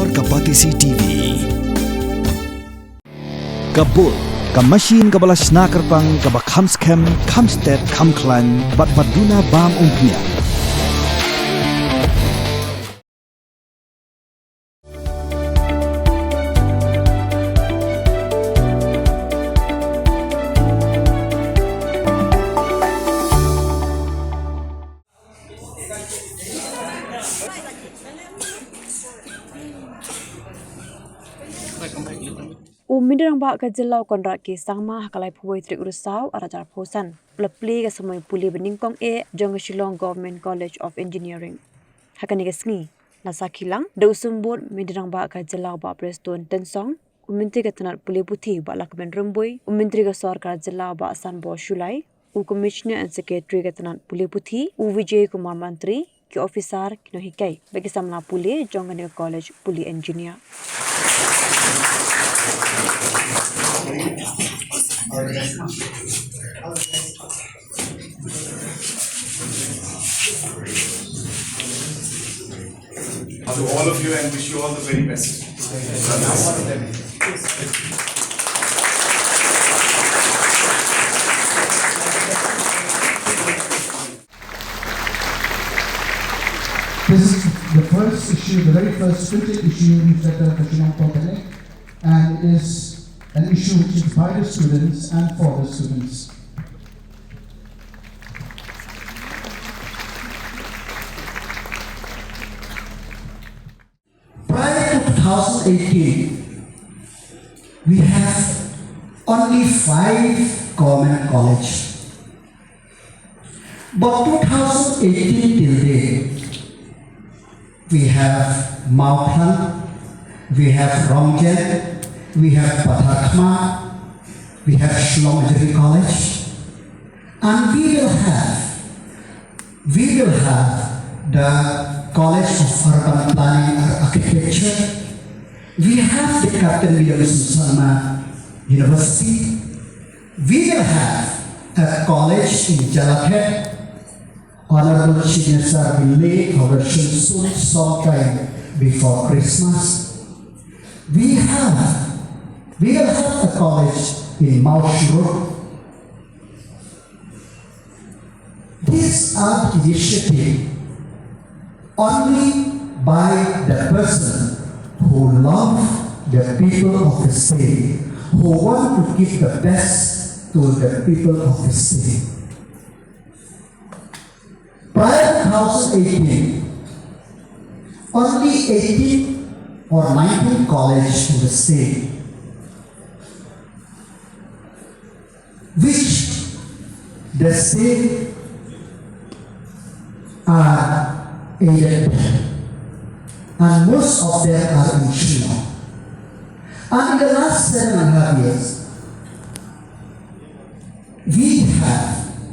Bor Kapatisi TV. Kabul, Kamashin Kabalas Nakarpang Kabakhamskem, Kamstet, Kamklan, Batbaduna Bam Umpnia. Umindirang ba ka Jilau kontrak ki sangma hakalai phuai trik urusau arajar phosan plepli ka Samoi Pule Nyngkong jong Shillong Government College of Engineering hakani ka sngi nasa khilang deusumbot mindirang ba ka Jilau ba preston tensong umintri ka tanat Pule puthi ba lakmen rumboi umintri ka sarkar Jilau ba asan bo shulai commissioner and secretary ka tanat Pule puthi Vijay Kumar mantri ki officer kino hikai bagi samna Pule jong college Pule engineer. To all of you and wish you all the very best. This is the first issue, the very first printed issue in the Shillong Polytechnic, and it is an issue which is by the students and for the students. Prior to 2018, we have only 5 government colleges. But 2018 till date, we have Mautham, we have Rongjen, we have Pathakhma, we have Shillong College, and we will have the College of Urban Planning and Architecture. We have the Captain William Susana University. We will have a college in Jalakhet. Honorable Chief Minister will lay our soon sometime before Christmas. We will have a college in Mount Road. These are initiatives only by the person who love the people of the state, who want to give the best to the people of the state. Prior to 2018, only 18 or 19 colleges in the state, which the state are aided, and most of them are in Shillong. And in the last 7.5 years, we have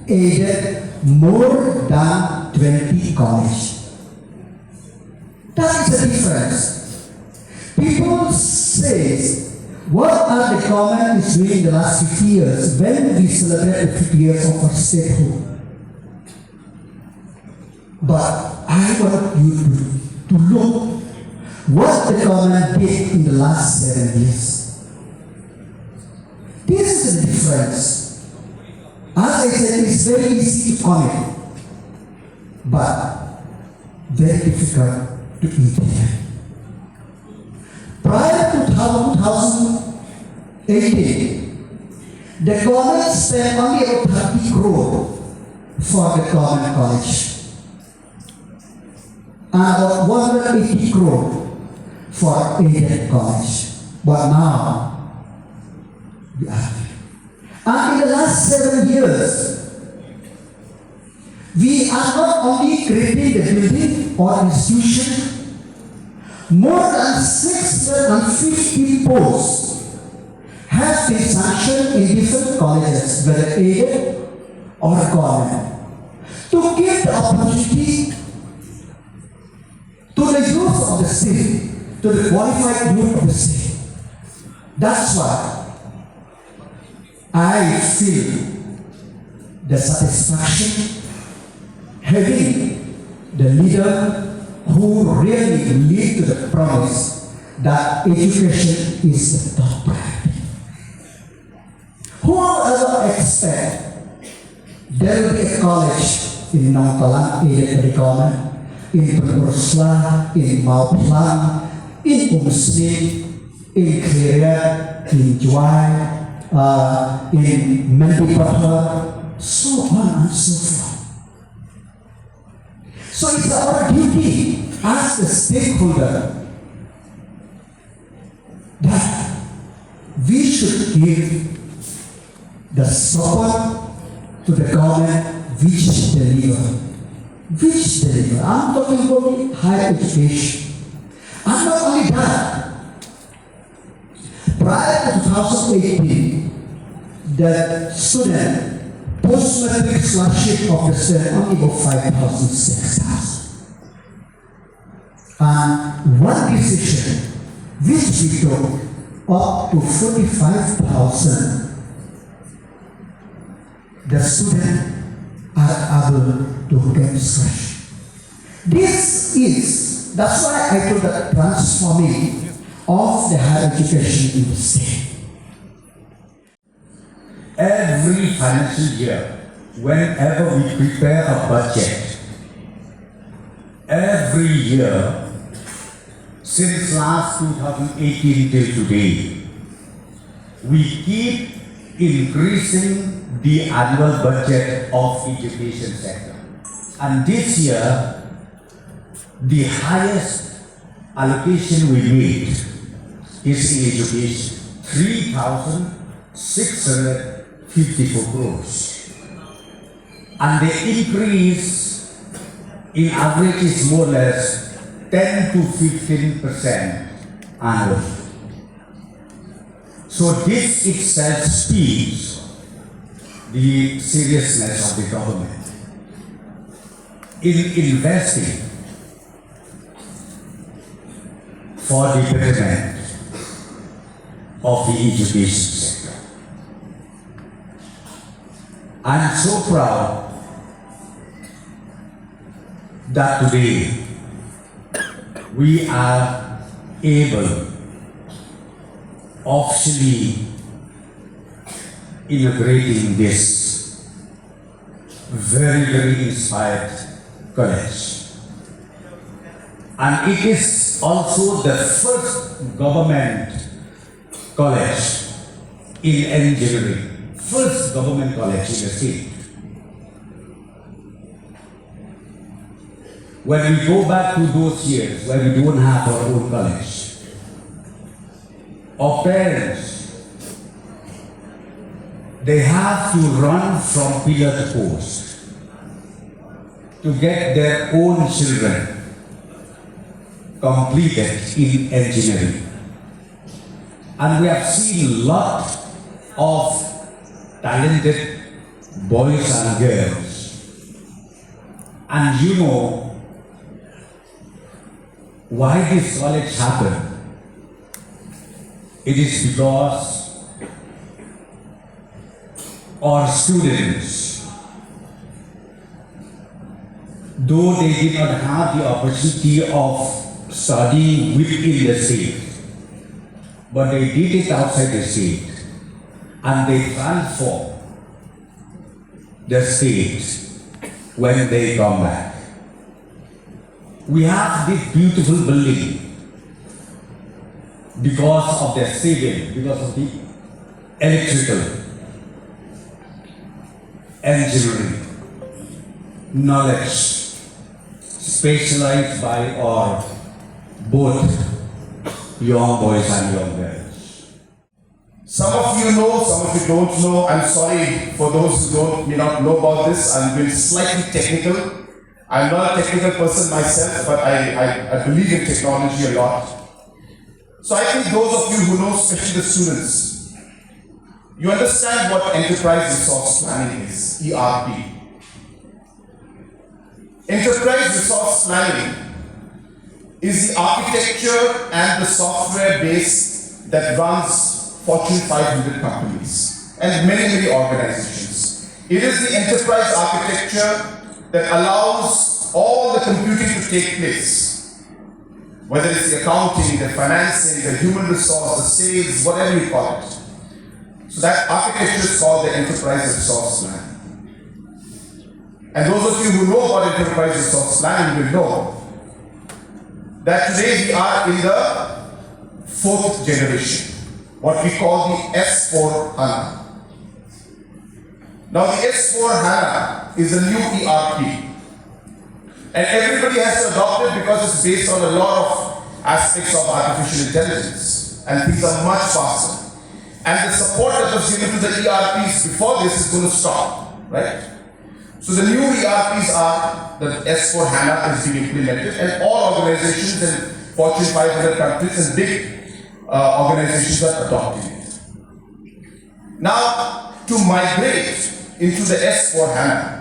aided more than 20 colleges. That is the difference. People say, what are the government is doing in the last 50 years when we celebrate the 50 years of our statehood? But I want you to look what the government did in the last 7 years. This is the difference. As I said, it's very easy to comment, but very difficult to implement. Prior to 2018, the government spent only about 30 crore for the government college, and about 180 crore for aided college. But now, we are. And in the last 7 years, we are not only creating the building or institution, more than 650 posts have been sanctioned in different colleges, whether aided or government, to give the opportunity to the youth of the state, to the qualified youth of the state. That's why I feel the satisfaction having the leader who really lead to the promise that education is the top priority. Who will ever expect there will be a college in Nyngkong aided by the government, in Pule, in Pule, in Muslim, in Korea, in Juai, in Mendipata, so on and so forth. So it's our duty as a stakeholder that we should give the support to the government which deliver. I'm talking about higher education. And not only that, prior to 2018, the student post-matric scholarship of the student only about 5,000, 6,000. And one decision which we took up to 45,000, the students are able to get scholarship. That's why I told the transforming of the higher education in the state. Every financial year, whenever we prepare a budget, every year, since last 2018 till today, we keep increasing the annual budget of education sector. And this year, the highest allocation we made is in education, 3,654 crores. And the increase in average is more or less 10 to 15% annually. So this itself speaks the seriousness of the government in investing for the betterment of the education sector. I am so proud that today we are able officially inaugurating this very, very inspired college. And it is also the first government college in engineering, first government college in the state. When we go back to those years where we don't have our own college, our parents, they have to run from pillar to post to get their own children completed in engineering. And we have seen a lot of talented boys and girls. And you know why this college happened. It is because our students, though they did not have the opportunity of studying within the state, but they did it outside the state, and they transform the state when they come back. We have this beautiful building because of the civil, because of the electrical, engineering, knowledge, specialized by our both young boys and young girls. Some of you know, some of you don't know. I'm sorry for those who may not know about this. I'm being slightly technical. I'm not a technical person myself, but I believe in technology a lot. So I think those of you who know, especially the students, you understand what enterprise resource planning is, ERP. Enterprise resource planning is the architecture and the software base that runs Fortune 500 companies and many, many organizations. It is the enterprise architecture that allows all the computing to take place. whether it's the accounting, the financing, the human resource, the sales, whatever you call it. So that architecture is called the enterprise resource plan. And those of you who know about enterprise resource planning will know that today we are in the fourth generation, what we call the S4 HANA. Now the S4 HANA is a new ERP. And everybody has to adopt it because it's based on a lot of aspects of artificial intelligence. And things are much faster. And the support that was given to the ERPs before this is going to stop, right? So the new ERPs are, the S4 HANA is being implemented, and all organizations in Fortune 500 countries and big organizations are adopting it. Now, to migrate into the S4 HANA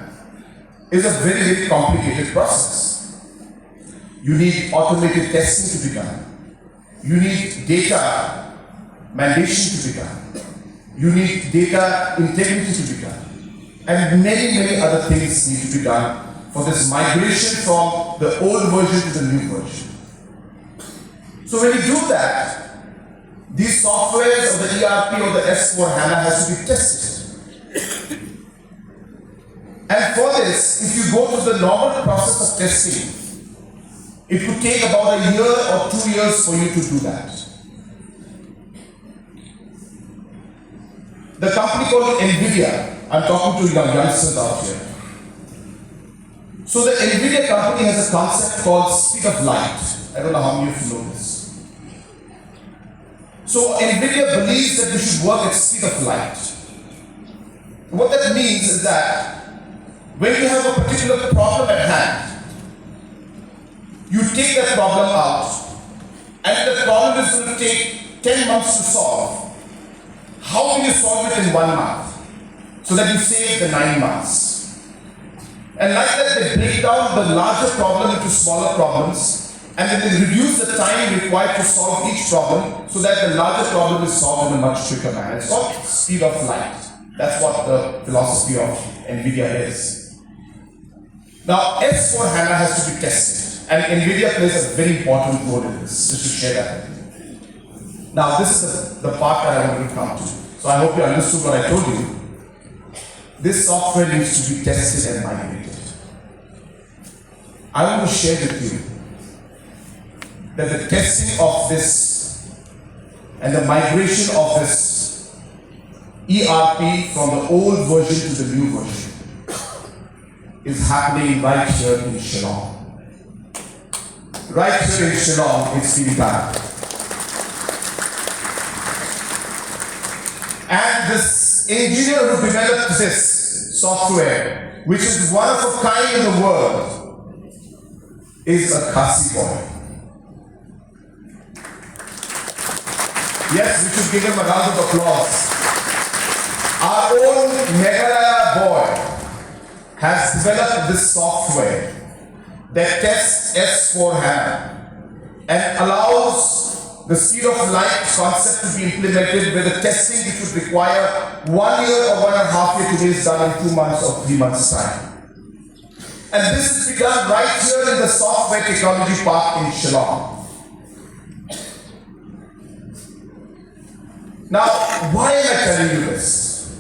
is a very, very complicated process. You need automated testing to be done. You need data mandation to be done. You need data integrity to be done. And many, many other things need to be done for this migration from the old version to the new version. So when you do that, these softwares of the ERP or the S4 HANA has to be tested. And for this, if you go to the normal process of testing, it could take about a year or 2 years for you to do that. The company called NVIDIA, I'm talking to youngsters out here. So the NVIDIA company has a concept called speed of light. I don't know how many of you know this. So NVIDIA believes that we should work at speed of light. What that means is that when you have a particular problem at hand, you take that problem out, and the problem is going to take 10 months to solve. How can you solve it in 1 month? So that you save the 9 months. And like that, they break down the larger problem into smaller problems, and then they reduce the time required to solve each problem so that the larger problem is solved in a much quicker manner. It's called speed of light. That's what the philosophy of NVIDIA is. Now, S4 HANA has to be tested, and NVIDIA plays a very important role in this, just to share that with you. Now, this is the part that I want to come to. So I hope you understood what I told you. This software needs to be tested and migrated. I want to share with you that the testing of this and the migration of this ERP from the old version to the new version is happening right here in Shillong. Right here in Shillong, it's being done. And this engineer who developed this software, which is one of a kind in the world, is a Khasi boy. Yes, we should give him a round of applause. Our own Meghalaya boy has developed this software that tests S4 HANA and allows the speed of light concept to be implemented where the testing which would require 1 year or 1.5 years today is done in 2 months or 3 months time. And this is begun right here in the Software Technology Park in Shillong. Now, why am I telling you this?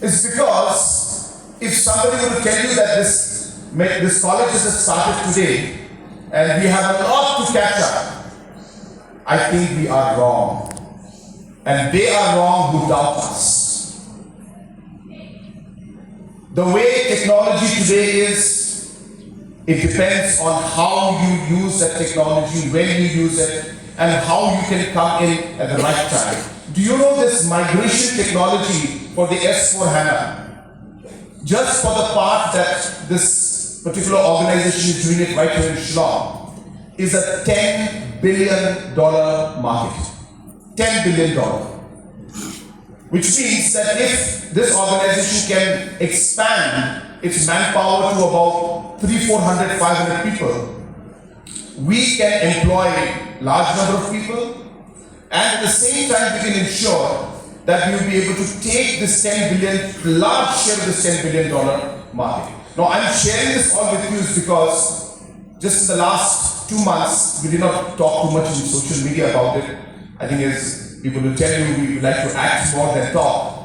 It's because if somebody were to tell you that this college has started today and we have a lot to catch up, I think we are wrong. And they are wrong who doubt us. The way technology today is, it depends on how you use that technology, when you use it, and how you can come in at the right time. Do you know this migration technology for the S4 HANA? Just for the part that this particular organization is doing it right here in Shillong, is a $10 billion market. $10 billion. Which means that if this organization can expand its manpower to about 300, 400, 500 people, we can employ large number of people, and at the same time we can ensure that we will be able to take this large share of this $10 billion market. Now I'm sharing this all with you because just in the last 2 months, we did not talk too much in social media about it. I think as people will tell you, we like to act more than talk.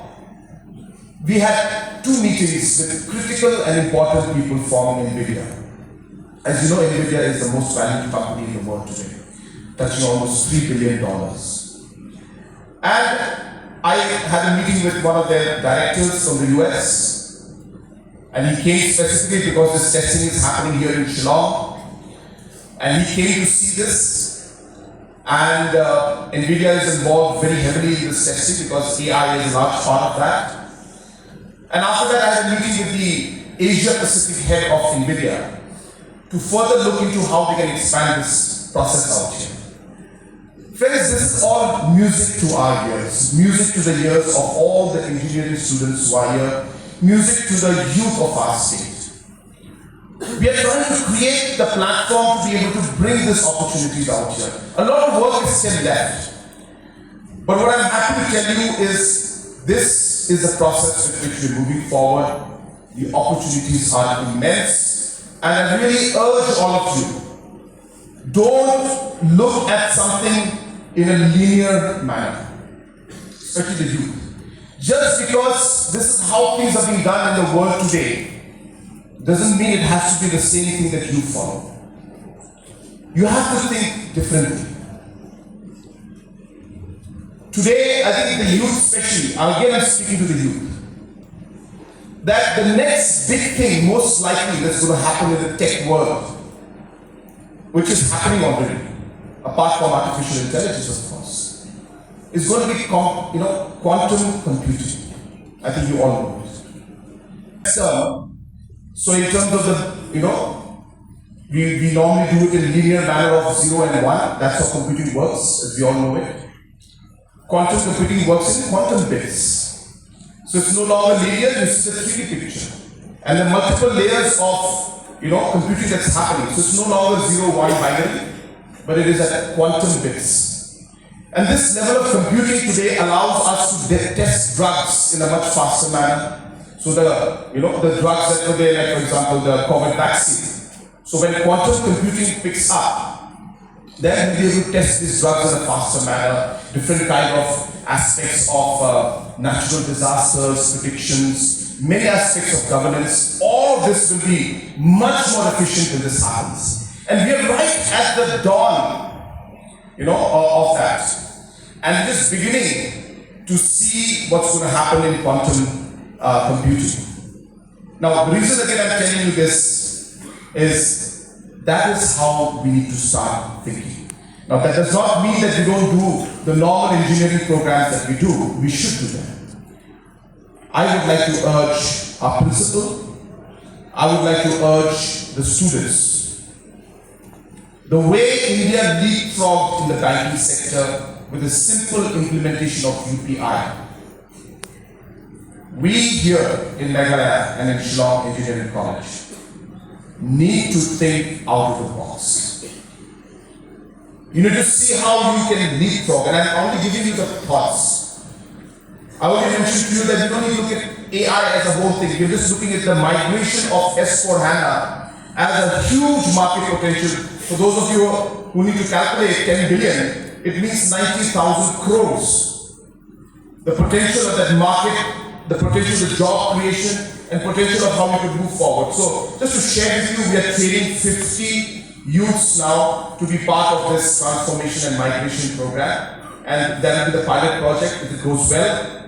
We had 2 meetings with critical and important people from NVIDIA. As you know, NVIDIA is the most valued company in the world today, touching almost $3 billion. And I had a meeting with one of their directors from the US, and he came specifically because this testing is happening here in Shillong. And he came to see this, and NVIDIA is involved very heavily in this testing because AI is a large part of that. And after that, I had a meeting with the Asia Pacific head of NVIDIA to further look into how we can expand this process out here. Friends, this is all music to our ears, music to the ears of all the engineering students who are here, music to the youth of our state. We are trying to create the platform to be able to bring this opportunity out here. A lot of work is still left. But what I'm happy to tell you is this is the process with which we're moving forward. The opportunities are immense. And I really urge all of you, don't look at something in a linear manner, especially the youth. Just because this is how things are being done in the world today, doesn't mean it has to be the same thing that you follow. You have to think differently. Today, I think the youth especially, again I'm speaking to the youth, that the next big thing most likely that's going to happen in the tech world, which is happening already, apart from artificial intelligence of course, is going to be quantum computing. I think you all know it. So in terms of the, we normally do it in linear manner of 0 and 1. That's how computing works, as we all know it. Quantum computing works in quantum bits. So it's no longer linear, you see the 3D picture. And the multiple layers of, computing that's happening. So it's no longer 0, 1 binary, but it is at quantum bits. And this level of computing today allows us to test drugs in a much faster manner. So the drugs that were there, like for example the COVID vaccine. So when quantum computing picks up, then we'll be able to test these drugs in a faster manner, different kind of aspects of natural disasters, predictions, many aspects of governance. All of this will be much more efficient when this happens. And we are right at the dawn, of that. And we're just beginning to see what's going to happen in quantum computing. Now, the reason again I'm telling you this is that is how we need to start thinking. Now, that does not mean that we don't do the normal engineering programs that we do. We should do that. I would like to urge our principal, I would like to urge the students. The way India leapfrogged in the banking sector with a simple implementation of UPI, we here in Meghalaya and in Shillong Engineering College need to think out of the box. You need to see how you can leapfrog, and I'm only giving you the thoughts. I want to mention to you that you don't need to look at AI as a whole thing. You're just looking at the migration of S4HANA as a huge market potential. For those of you who need to calculate 10 billion, it means 90,000 crores. The potential of that market, the potential of job creation, and potential of how we could move forward. So, just to share with you, we are training 50 youths now to be part of this transformation and migration program. And that will be the pilot project. If it goes well,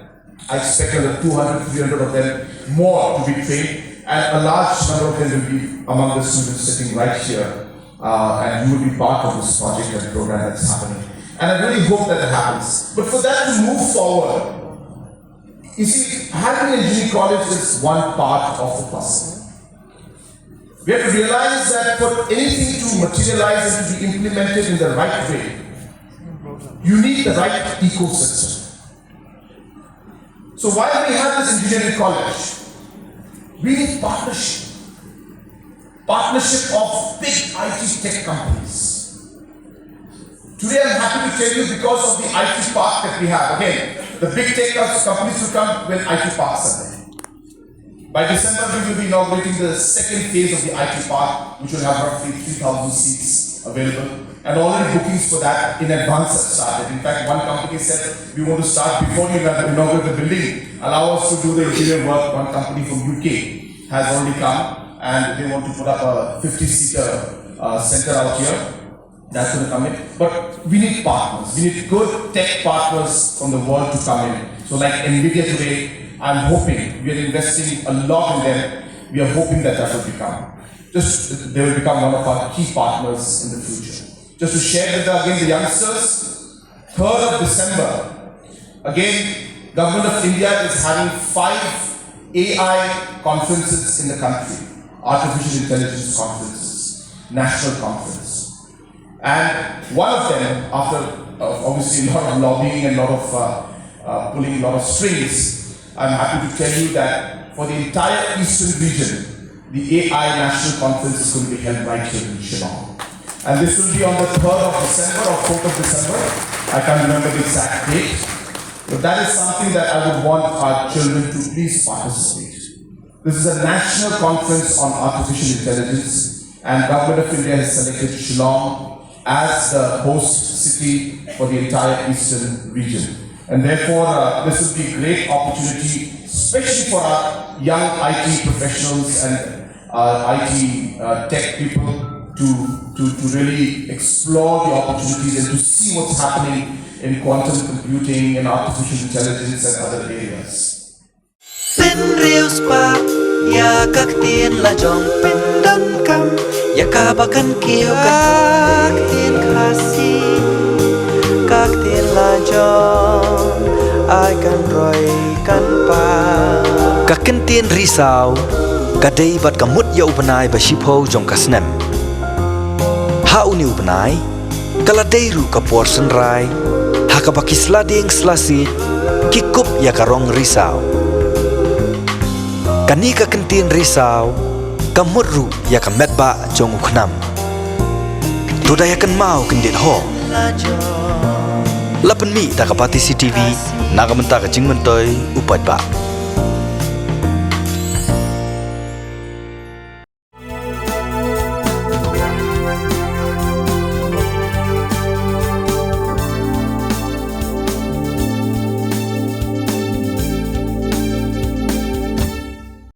I expect another 200, 300 of them more to be trained. And a large number of them will be among the students sitting right here. And you will be part of this project and program that's happening. And I really hope that happens. But for that to move forward, you see, having an engineering college is one part of the puzzle. We have to realize that for anything to materialize and to be implemented in the right way, you need the right ecosystem. So while we have this engineering college, we need partnership. Partnership of big IT tech companies. Today I'm happy to tell you, because of the IT park that we have, again, the big tech companies will come when IT parks are there. By December, we will be inaugurating the second phase of the IT park, which will have roughly 3,000 seats available. And already bookings for that in advance have started. In fact, one company said, we want to start before you inaugurate the building. Allow us to do the interior work. One company from UK has already come and they want to put up a 50-seater center out here. That's going to come in. But we need partners. We need good tech partners from the world to come in. So like NVIDIA today, I'm hoping, we are investing a lot in them. We are hoping that will become. They will become one of our key partners in the future. Just to share with again the youngsters, 3rd of December, again, Government of India is having 5 AI conferences in the country, artificial intelligence conferences, national conference. And one of them, after obviously a lot of lobbying and a lot of pulling a lot of strings, I'm happy to tell you that for the entire eastern region, the AI national conference is going to be held right here in Shillong. And this will be on the 3rd of December or 4th of December. I can't remember the exact date. But that is something that I would want our children to please participate. This is a national conference on artificial intelligence, and Government of India has selected Shillong as the host city for the entire eastern region. And therefore, this will be a great opportunity, especially for our young IT professionals and IT tech people, to really explore the opportunities and to see what's happening in quantum computing and artificial intelligence and other areas. Pin real spark, ya kaktin la jong pin dan kam, ya kabakan kiyo kaktin kasi, kaktin la jong, ay kan roy kan pa. Kakintin risau, kadai bat kamut ya upanay basipo jong kasnem. Hauni upanay, kaladeiru kapor senrai, hakabaki slading slasit, kikup ya karong risau. Kanika kentin risau, kamurru ya kametba jong uknam. Tudayakan mau kendit ho. Lapan mi takapati CTV, nakamenta kajing mentoy upat ba.